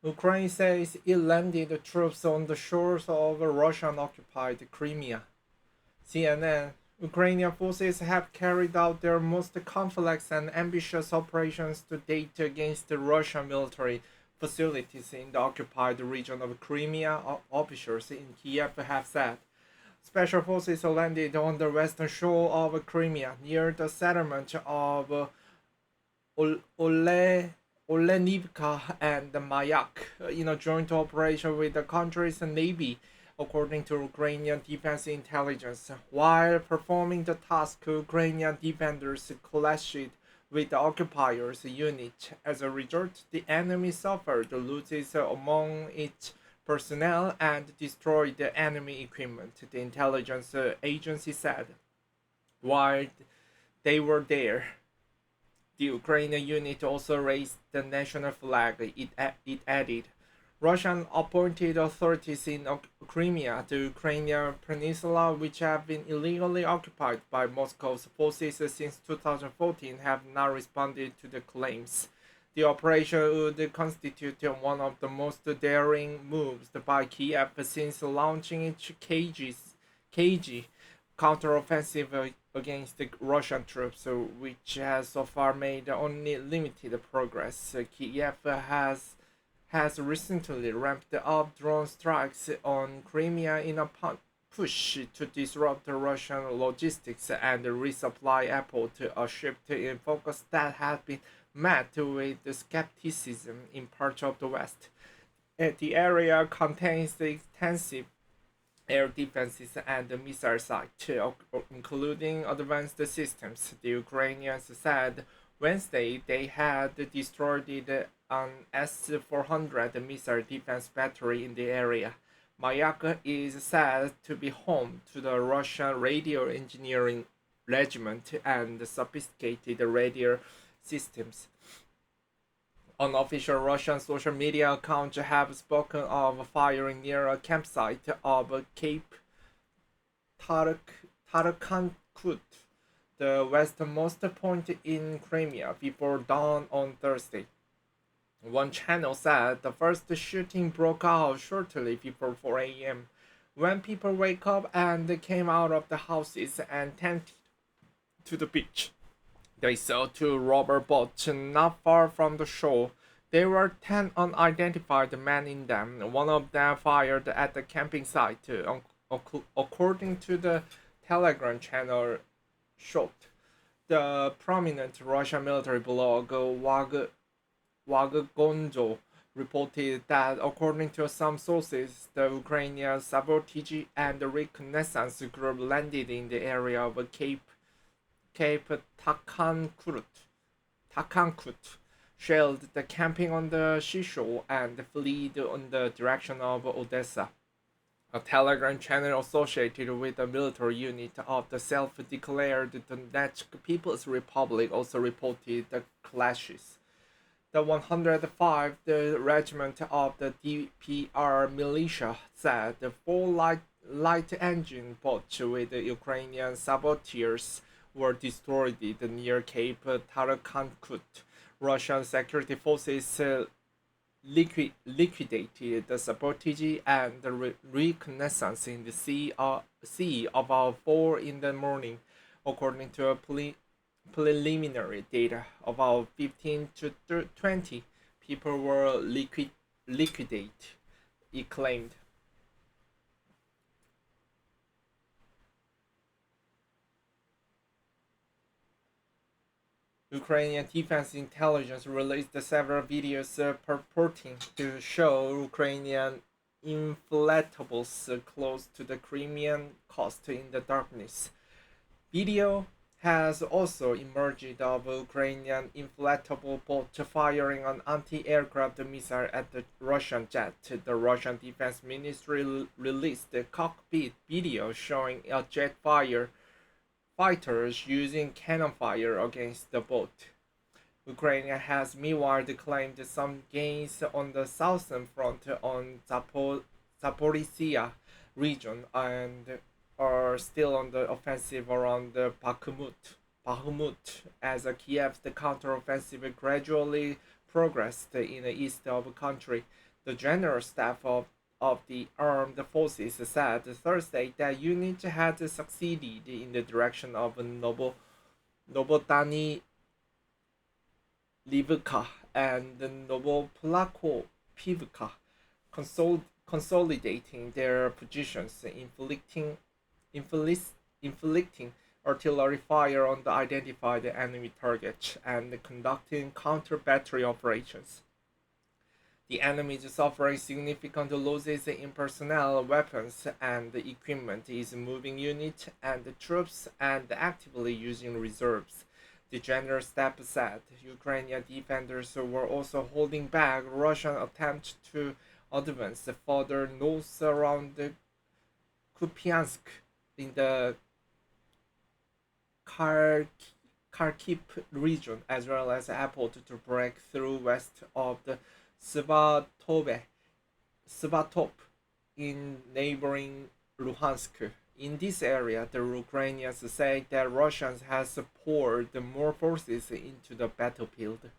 Ukraine says it landed troops on the shores of Russian-occupied Crimea. CNN. Ukrainian forces have carried out their most complex and ambitious operations to date against the Russian military facilities in the occupied region of Crimea, officials in Kiev have said. Special forces landed on the western shore of Crimea near the settlement of Ole, Olenivka and Mayak in a joint operation with the country's navy, according to Ukrainian Defense Intelligence. While performing the task, Ukrainian defenders clashed with the occupiers' unit. As a result, the enemy suffered losses among its personnel and destroyed the enemy equipment, the intelligence agency said. While they were there, the Ukrainian unit also raised the national flag. It added. Russian appointed authorities in Crimea, the Ukrainian peninsula, which have been illegally occupied by Moscow's forces since 2014, have now responded to the claims. The operation would constitute one of the most daring moves by Kiev since launching its KG counteroffensive against the Russian troops, which has so far made only limited progress. Kiev has recently ramped up drone strikes on Crimea in a push to disrupt Russian logistics and resupply efforts, a shift in focus that has been met with skepticism in parts of the West. The area contains extensive air defenses and missile sites, including advanced systems. The Ukrainians said Wednesday they had destroyed an S-400 missile defense battery in the area. Mayak is said to be home to the Russian radio engineering regiment and sophisticated radio systems. Unofficial Russian social media accounts have spoken of firing near a campsite of Cape Tarakankut, the westernmost point in Crimea, before dawn on Thursday. One channel said the first shooting broke out shortly before 4 a.m. when people wake up and came out of the houses and tended to the beach. They saw two rubber boats not far from the shore. There were 10 unidentified men in them. One of them fired at the camping site, according to the Telegram channel Shot. The prominent Russian military blog Waggonzo reported that, according to some sources, the Ukrainian sabotage and reconnaissance group landed in the area of Cape Takankut, shelled the camping on the seashore, and fled in the direction of Odessa. A Telegram channel associated with the military unit of the self-declared Donetsk People's Republic also reported the clashes. The 105th Regiment of the DPR militia said the four light engine boats with the Ukrainian saboteurs were destroyed near Cape Tarakankut. Russian security forces liquidated the sabotage and the reconnaissance in the sea about 4 in the morning, according to a preliminary data. About 15 to 20 people were liquidated, it claimed. Ukrainian Defense Intelligence released several videos purporting to show Ukrainian inflatables close to the Crimean coast in the darkness. Video has also emerged of Ukrainian inflatable boat firing an anti-aircraft missile at the Russian jet. The Russian Defense Ministry released a cockpit video showing a jet fighters using cannon fire against the boat. Ukraine has meanwhile claimed some gains on the southern front on Zaporizhia region and are still on the offensive around Bakhmut as Kiev's counteroffensive gradually progressed in the east of the country. The General Staff of the Armed Forces said Thursday that units had succeeded in the direction of Novodanilivka and Novopolakopivka, consolidating their positions, inflicting artillery fire on the identified enemy targets, and conducting counter-battery operations. The enemy is suffering significant losses in personnel, weapons, and equipment, is moving units and troops, and actively using reserves. The General Staff said Ukrainian defenders were also holding back Russian attempts to advance further north around Kupiansk in the Kharkiv region, as well as effort to break through west of the Svatov in neighboring Luhansk. In this area, the Ukrainians say that Russians have poured more forces into the battlefield.